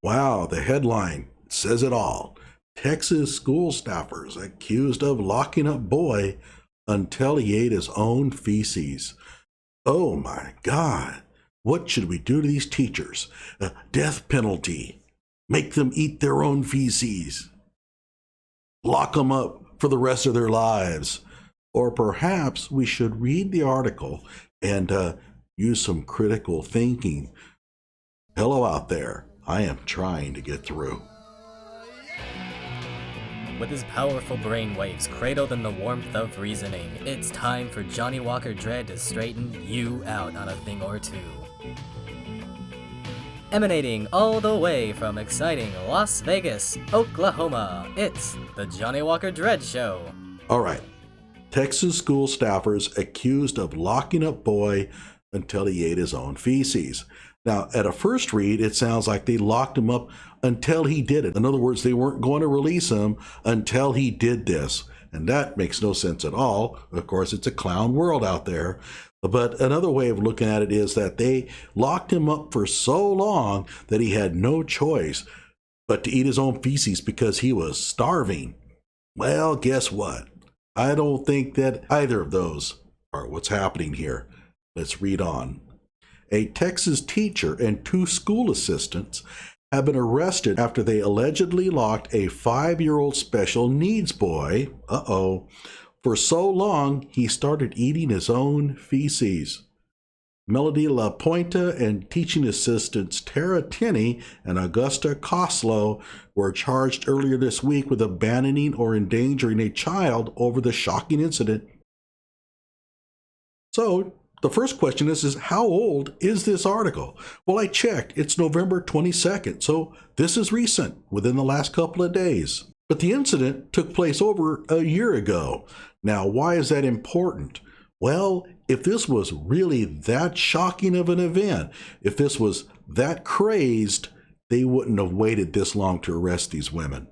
Wow, the headline says it all. Texas school staffers accused of locking up boy until he ate his own feces. Oh my God. What should we do to these teachers? A death penalty. Make them eat their own feces. Lock them up for the rest of their lives. Or perhaps we should read the article and use some critical thinking. Hello out there. I am trying to get through. With his powerful brainwaves cradled in the warmth of reasoning, it's time for Johnny Walker Dread to straighten you out on a thing or two. Emanating all the way from exciting Las Vegas, Oklahoma, it's the Johnny Walker Dread Show. All right. Texas school staffers accused of locking up boy until he ate his own feces. Now, at a first read, it sounds like they locked him up until he did it. In other words, they weren't going to release him until he did this. And that makes no sense at all. Of course, it's a clown world out there. But another way of looking at it is that they locked him up for so long that he had no choice but to eat his own feces because he was starving. Well, guess what? I don't think that either of those are what's happening here. Let's read on. A Texas teacher and 2 school assistants have been arrested after they allegedly locked a 5-year-old special needs boy, for so long he started eating his own feces. Melody LaPointe and teaching assistants Tarah Tinney and Augusta Costlow were charged earlier this week with abandoning or endangering a child over the shocking incident. So, the first question is how old is this article? Well, I checked. It's November 22nd, so this is recent, within the last couple of days. But the incident took place over a year ago. Now, why is that important? Well, if this was really that shocking of an event, if this was that crazed, they wouldn't have waited this long to arrest these women.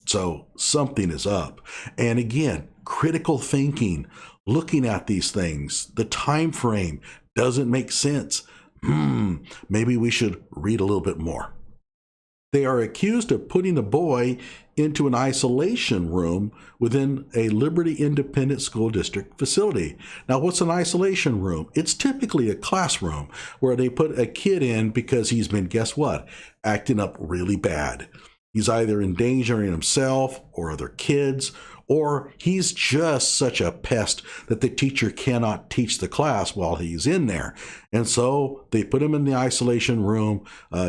So something is up. And again, critical thinking, looking at these things, the time frame doesn't make sense. Maybe we should read a little bit more. They are accused of putting a boy into an isolation room within a Liberty Independent School District facility. Now, what's an isolation room? It's typically a classroom where they put a kid in because he's been, guess what, acting up really bad. He's either endangering himself or other kids, or he's just such a pest that the teacher cannot teach the class while he's in there. And so they put him in the isolation room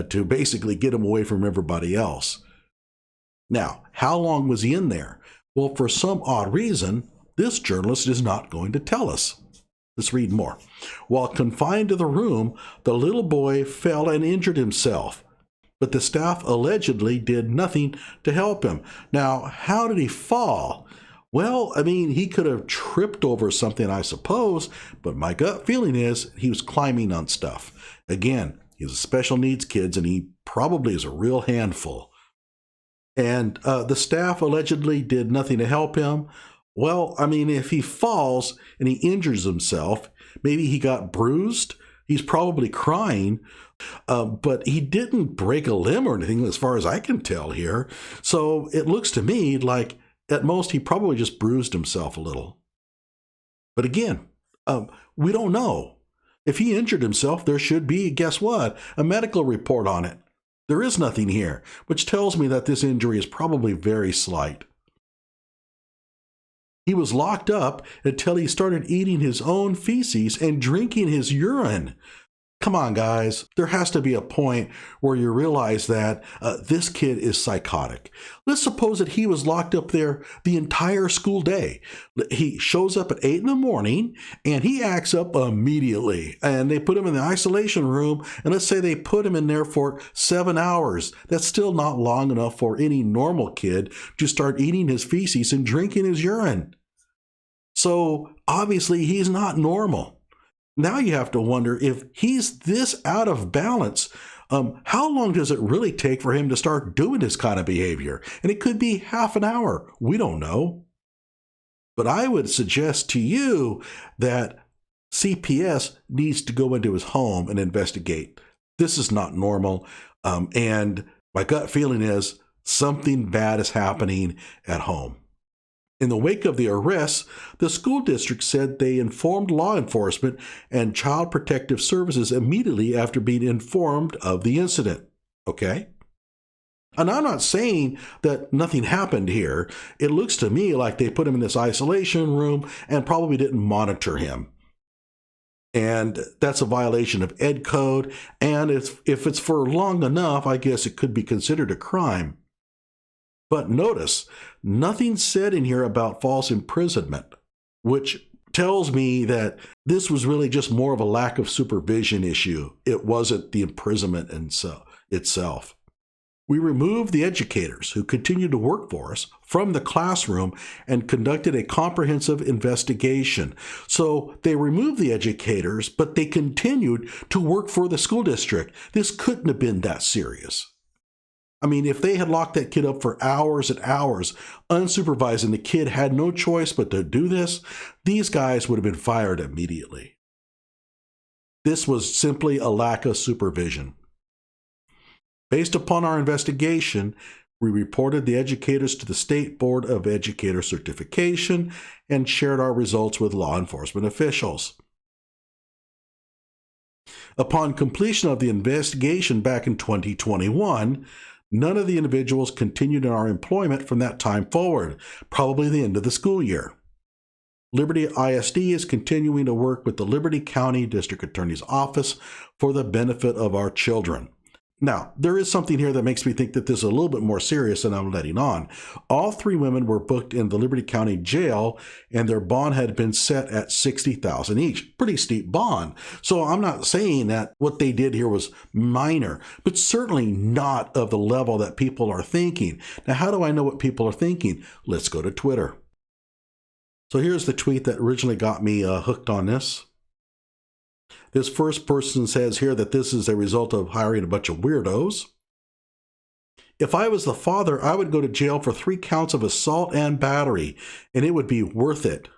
to basically get him away from everybody else. Now, how long was he in there? Well, for some odd reason, this journalist is not going to tell us. Let's read more. While confined to the room, the little boy fell and injured himself, but the staff allegedly did nothing to help him. Now, how did he fall? Well, he could have tripped over something, I suppose, but my gut feeling is he was climbing on stuff. Again, he's a special needs kid, and he probably is a real handful. And the staff allegedly did nothing to help him. Well, if he falls and he injures himself, maybe he got bruised. He's probably crying, but he didn't break a limb or anything as far as I can tell here. So it looks to me like at most he probably just bruised himself a little. But again, we don't know. If he injured himself, there should be, guess what, a medical report on it. There is nothing here, which tells me that this injury is probably very slight. He was locked up until he started eating his own feces and drinking his urine. Come on, guys. There has to be a point where you realize that this kid is psychotic. Let's suppose that he was locked up there the entire school day. He shows up at 8 in the morning and he acts up immediately. And they put him in the isolation room. And let's say they put him in there for 7 hours. That's still not long enough for any normal kid to start eating his feces and drinking his urine. So obviously he's not normal. Now you have to wonder, if he's this out of balance, how long does it really take for him to start doing this kind of behavior? And it could be half an hour. We don't know. But I would suggest to you that CPS needs to go into his home and investigate. This is not normal. And My gut feeling is something bad is happening at home. In the wake of the arrests, the school district said they informed law enforcement and Child Protective Services immediately after being informed of the incident. Okay? And I'm not saying that nothing happened here. It looks to me like they put him in this isolation room and probably didn't monitor him. And that's a violation of Ed Code. And if it's for long enough, I guess it could be considered a crime. But notice, nothing said in here about false imprisonment, which tells me that this was really just more of a lack of supervision issue. It wasn't the imprisonment itself. We removed the educators who continued to work for us from the classroom and conducted a comprehensive investigation. So they removed the educators, but they continued to work for the school district. This couldn't have been that serious. I mean, if they had locked that kid up for hours and hours, unsupervised, and the kid had no choice but to do this, these guys would have been fired immediately. This was simply a lack of supervision. Based upon our investigation, we reported the educators to the State Board of Educator Certification and shared our results with law enforcement officials. Upon completion of the investigation back in 2021, none of the individuals continued in our employment from that time forward, probably the end of the school year. Liberty ISD is continuing to work with the Liberty County District Attorney's Office for the benefit of our children. Now, there is something here that makes me think that this is a little bit more serious than I'm letting on. All three women were booked in the Liberty County Jail, and their bond had been set at $60,000 each. Pretty steep bond. So I'm not saying that what they did here was minor, but certainly not of the level that people are thinking. Now, how do I know what people are thinking? Let's go to Twitter. So here's the tweet that originally got me hooked on this. This first person says here that this is a result of hiring a bunch of weirdos. If I was the father, I would go to jail for 3 counts of assault and battery, and it would be worth it.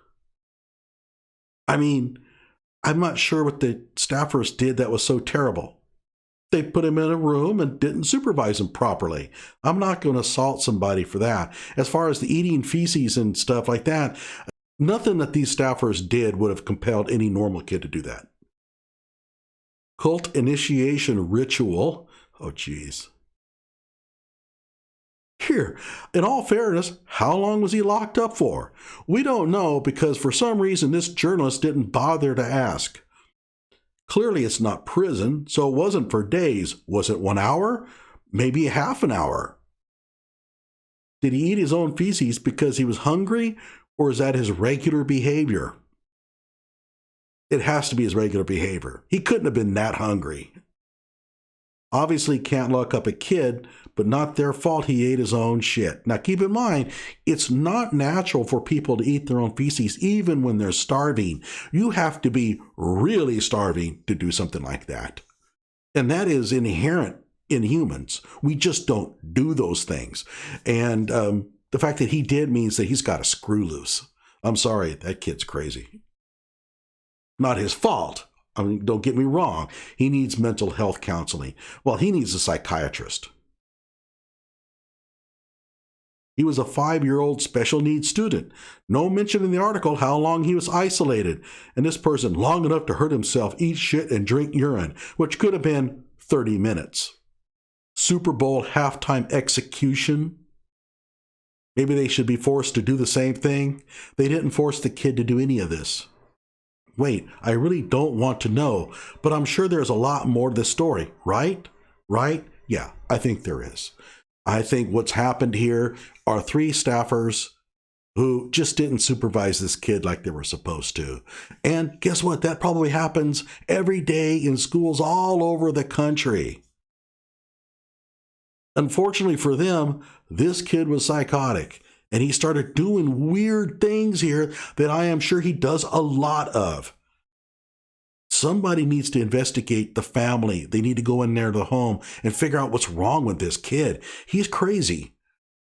I mean, I'm not sure what the staffers did that was so terrible. They put him in a room and didn't supervise him properly. I'm not going to assault somebody for that. As far as the eating feces and stuff like that, nothing that these staffers did would have compelled any normal kid to do that. Cult initiation ritual. Oh, geez. Here, in all fairness, how long was he locked up for? We don't know because for some reason this journalist didn't bother to ask. Clearly it's not prison, so it wasn't for days. Was it 1 hour? Maybe half an hour. Did he eat his own feces because he was hungry, or is that his regular behavior? It has to be his regular behavior. He couldn't have been that hungry. Obviously can't lock up a kid, but not their fault he ate his own shit. Now keep in mind, it's not natural for people to eat their own feces even when they're starving. You have to be really starving to do something like that. And that is inherent in humans. We just don't do those things. And the fact that he did means that he's got a screw loose. I'm sorry, that kid's crazy. Not his fault. I mean, don't get me wrong. He needs mental health counseling. Well, he needs a psychiatrist. He was a 5-year-old special needs student. No mention in the article how long he was isolated. And this person long enough to hurt himself, eat shit, and drink urine, which could have been 30 minutes. Super Bowl halftime execution. Maybe they should be forced to do the same thing. They didn't force the kid to do any of this. Wait, I really don't want to know, but I'm sure there's a lot more to this story, right? Right? Yeah, I think there is. I think what's happened here are 3 staffers who just didn't supervise this kid like they were supposed to. And guess what? That probably happens every day in schools all over the country. Unfortunately for them, this kid was psychotic. And he started doing weird things here that I am sure he does a lot of. Somebody needs to investigate the family. They need to go in there to the home and figure out what's wrong with this kid. He's crazy.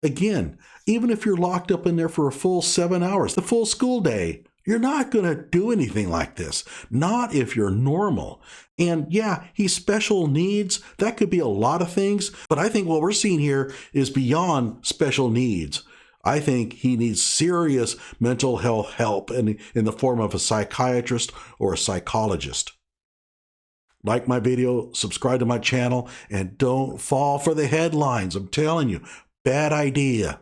Again, even if you're locked up in there for a full 7 hours, the full school day, You're not going to do anything like this. Not if you're normal. And yeah, he's special needs. That could be a lot of things. But I think what we're seeing here is beyond special needs. I think he needs serious mental health help in the form of a psychiatrist or a psychologist. Like my video, subscribe to my channel, and don't fall for the headlines. I'm telling you, bad idea.